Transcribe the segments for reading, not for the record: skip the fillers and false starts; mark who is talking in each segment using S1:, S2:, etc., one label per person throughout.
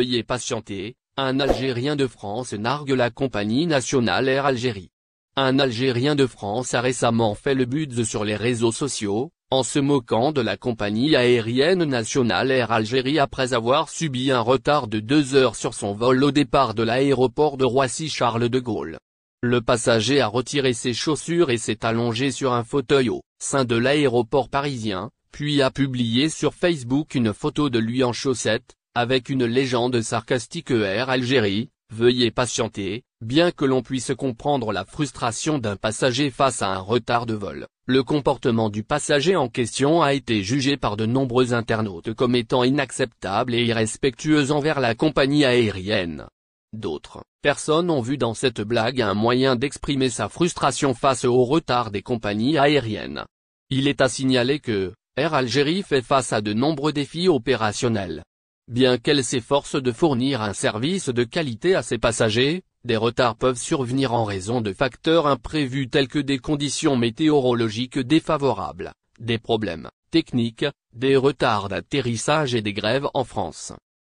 S1: veuillez patienter, un Algérien de France nargue la compagnie nationale Air Algérie. Un Algérien de France a récemment fait le buzz sur les réseaux sociaux, en se moquant de la compagnie aérienne nationale Air Algérie après avoir subi un retard de 2 heures sur son vol au départ de l'aéroport de Roissy-Charles de Gaulle. Le passager a retiré ses chaussures et s'est allongé sur un fauteuil au sein de l'aéroport parisien, puis a publié sur Facebook une photo de lui en chaussettes, avec une légende sarcastique Air Algérie, veuillez patienter. Bien que l'on puisse comprendre la frustration d'un passager face à un retard de vol, le comportement du passager en question a été jugé par de nombreux internautes comme étant inacceptable et irrespectueux envers la compagnie aérienne. D'autres personnes ont vu dans cette blague un moyen d'exprimer sa frustration face au retard des compagnies aériennes. Il est à signaler que Air Algérie fait face à de nombreux défis opérationnels. Bien qu'elle s'efforce de fournir un service de qualité à ses passagers, des retards peuvent survenir en raison de facteurs imprévus tels que des conditions météorologiques défavorables, des problèmes techniques, des retards d'atterrissage et des grèves en France.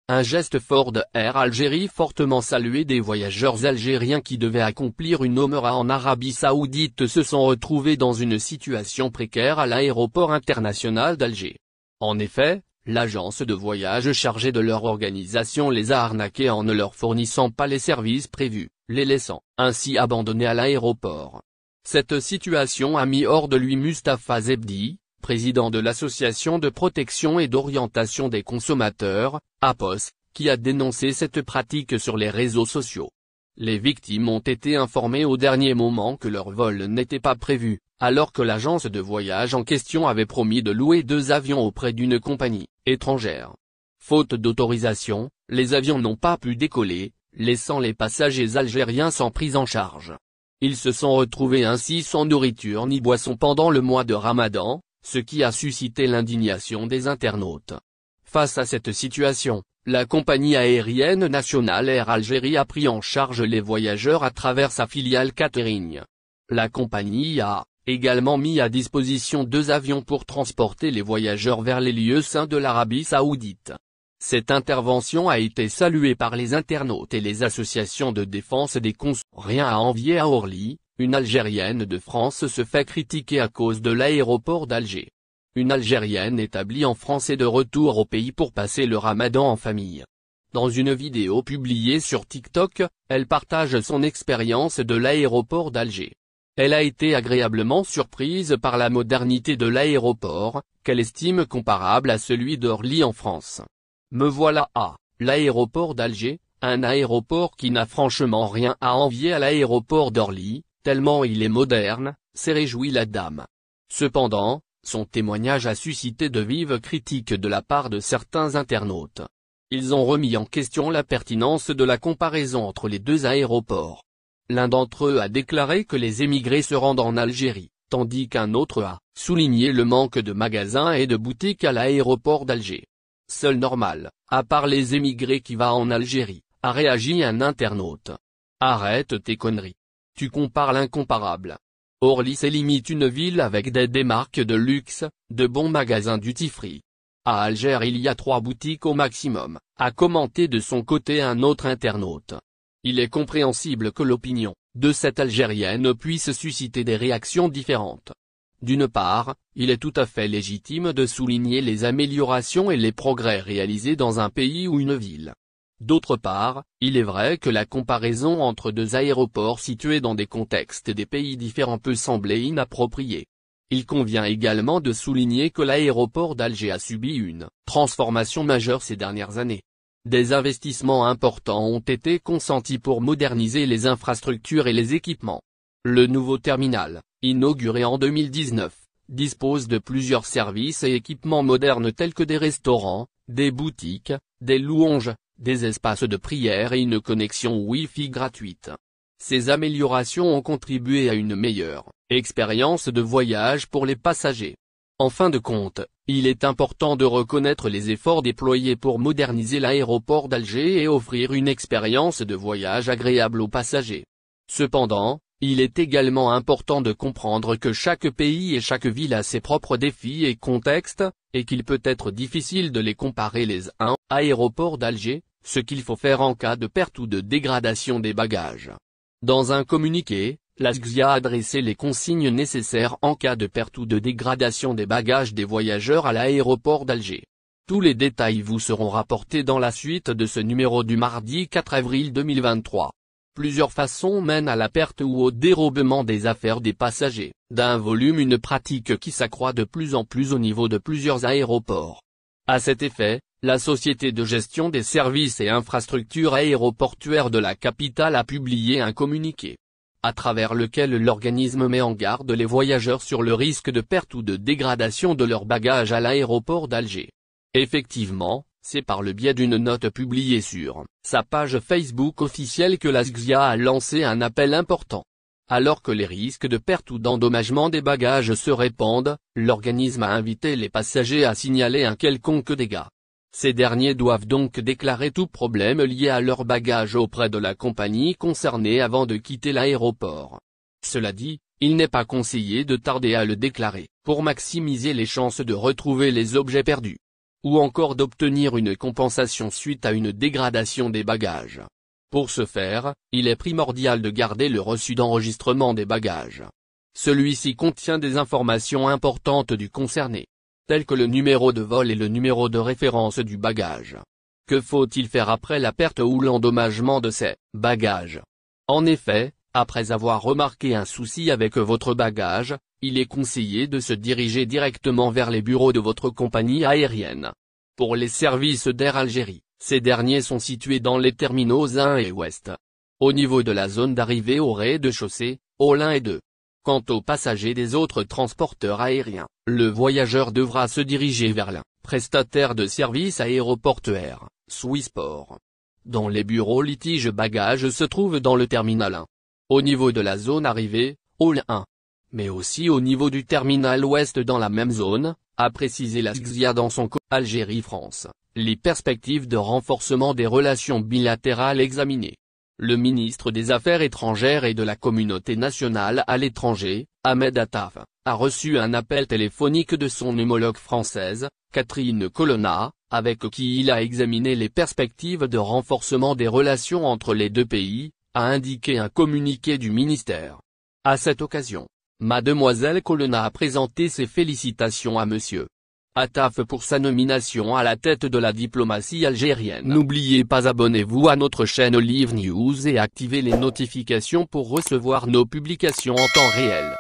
S1: Un geste fort de Air Algérie fortement salué des voyageurs algériens qui devaient accomplir une Omra en Arabie Saoudite se sont retrouvés dans une situation précaire à l'aéroport international d'Alger. En effet, l'agence de voyage chargée de leur organisation les a arnaqués en ne leur fournissant pas les services prévus, les laissant ainsi abandonnés à l'aéroport. Cette situation a mis hors de lui Mustapha Zebdi, président de l'Association de protection et d'orientation des consommateurs, APOS, qui a dénoncé cette pratique sur les réseaux sociaux. Les victimes ont été informées au dernier moment que leur vol n'était pas prévu, alors que l'agence de voyage en question avait promis de louer 2 avions auprès d'une compagnie étrangère. Faute d'autorisation, les avions n'ont pas pu décoller, laissant les passagers algériens sans prise en charge. Ils se sont retrouvés ainsi sans nourriture ni boisson pendant le mois de Ramadan, ce qui a suscité l'indignation des internautes. Face à cette situation, la compagnie aérienne nationale Air Algérie a pris en charge les voyageurs à travers sa filiale catering. La compagnie a également mis à disposition 2 avions pour transporter les voyageurs vers les lieux saints de l'Arabie Saoudite. Cette intervention a été saluée par les internautes et les associations de défense des consommateurs. Rien à envier à Orly, une Algérienne de France se fait critiquer à cause de l'aéroport d'Alger. Une Algérienne établie en France est de retour au pays pour passer le Ramadan en famille. Dans une vidéo publiée sur TikTok, elle partage son expérience de l'aéroport d'Alger. Elle a été agréablement surprise par la modernité de l'aéroport, qu'elle estime comparable à celui d'Orly en France. Me voilà à l'aéroport d'Alger, un aéroport qui n'a franchement rien à envier à l'aéroport d'Orly, tellement il est moderne, s'est réjouie la dame. Cependant, son témoignage a suscité de vives critiques de la part de certains internautes. Ils ont remis en question la pertinence de la comparaison entre les 2 aéroports. L'un d'entre eux a déclaré que les émigrés se rendent en Algérie, tandis qu'un autre a souligné le manque de magasins et de boutiques à l'aéroport d'Alger. Seul normal, à part les émigrés qui va en Algérie, a réagi un internaute. Arrête tes conneries. Tu compares l'incomparable. Orly c'est limite une ville avec des marques de luxe, de bons magasins duty-free. À Alger il y a 3 boutiques au maximum, a commenté de son côté un autre internaute. Il est compréhensible que l'opinion de cette Algérienne puisse susciter des réactions différentes. D'une part, il est tout à fait légitime de souligner les améliorations et les progrès réalisés dans un pays ou une ville. D'autre part, il est vrai que la comparaison entre 2 aéroports situés dans des contextes des pays différents peut sembler inappropriée. Il convient également de souligner que l'aéroport d'Alger a subi une transformation majeure ces dernières années. Des investissements importants ont été consentis pour moderniser les infrastructures et les équipements. Le nouveau terminal, inauguré en 2019, dispose de plusieurs services et équipements modernes tels que des restaurants, des boutiques, des louanges, des espaces de prière et une connexion Wi-Fi gratuite. Ces améliorations ont contribué à une meilleure expérience de voyage pour les passagers. En fin de compte, il est important de reconnaître les efforts déployés pour moderniser l'aéroport d'Alger et offrir une expérience de voyage agréable aux passagers. Cependant, il est également important de comprendre que chaque pays et chaque ville a ses propres défis et contextes, et qu'il peut être difficile de les comparer les uns. Aéroport d'Alger, ce qu'il faut faire en cas de perte ou de dégradation des bagages. Dans un communiqué, l'ASGZIA a adressé les consignes nécessaires en cas de perte ou de dégradation des bagages des voyageurs à l'aéroport d'Alger. Tous les détails vous seront rapportés dans la suite de ce numéro du mardi 4 avril 2023. Plusieurs façons mènent à la perte ou au dérobement des affaires des passagers, d'un volume une pratique qui s'accroît de plus en plus au niveau de plusieurs aéroports. À cet effet, la Société de gestion des services et infrastructures aéroportuaires de la capitale a publié un communiqué, à travers lequel l'organisme met en garde les voyageurs sur le risque de perte ou de dégradation de leurs bagages à l'aéroport d'Alger. Effectivement, c'est par le biais d'une note publiée sur sa page Facebook officielle que l'ASGZIA a lancé un appel important. Alors que les risques de perte ou d'endommagement des bagages se répandent, l'organisme a invité les passagers à signaler un quelconque dégât. Ces derniers doivent donc déclarer tout problème lié à leurs bagages auprès de la compagnie concernée avant de quitter l'aéroport. Cela dit, il n'est pas conseillé de tarder à le déclarer, pour maximiser les chances de retrouver les objets perdus, ou encore d'obtenir une compensation suite à une dégradation des bagages. Pour ce faire, il est primordial de garder le reçu d'enregistrement des bagages. Celui-ci contient des informations importantes du concerné, telles que le numéro de vol et le numéro de référence du bagage. Que faut-il faire après la perte ou l'endommagement de ces bagages? En effet, après avoir remarqué un souci avec votre bagage, il est conseillé de se diriger directement vers les bureaux de votre compagnie aérienne. Pour les services d'Air Algérie, ces derniers sont situés dans les terminaux 1 et ouest, au niveau de la zone d'arrivée au rez-de-chaussée, halls 1 et 2. Quant aux passagers des autres transporteurs aériens, le voyageur devra se diriger vers l'un prestataire de services aéroportuaires, Swissport, dont les bureaux litige bagages se trouvent dans le terminal 1. Au niveau de la zone arrivée, hall 1. Mais aussi au niveau du terminal ouest dans la même zone, a précisé l'ASGZIA dans son Algérie-France, les perspectives de renforcement des relations bilatérales examinées. Le ministre des Affaires étrangères et de la communauté nationale à l'étranger, Ahmed Attaf, a reçu un appel téléphonique de son homologue française, Catherine Colonna, avec qui il a examiné les perspectives de renforcement des relations entre les deux pays, a indiqué un communiqué du ministère. À cette occasion, Mademoiselle Colonna a présenté ses félicitations à Monsieur Attaf pour sa nomination à la tête de la diplomatie algérienne. N'oubliez pas, abonnez-vous à notre chaîne Olive News et activez les notifications pour recevoir nos publications en temps réel.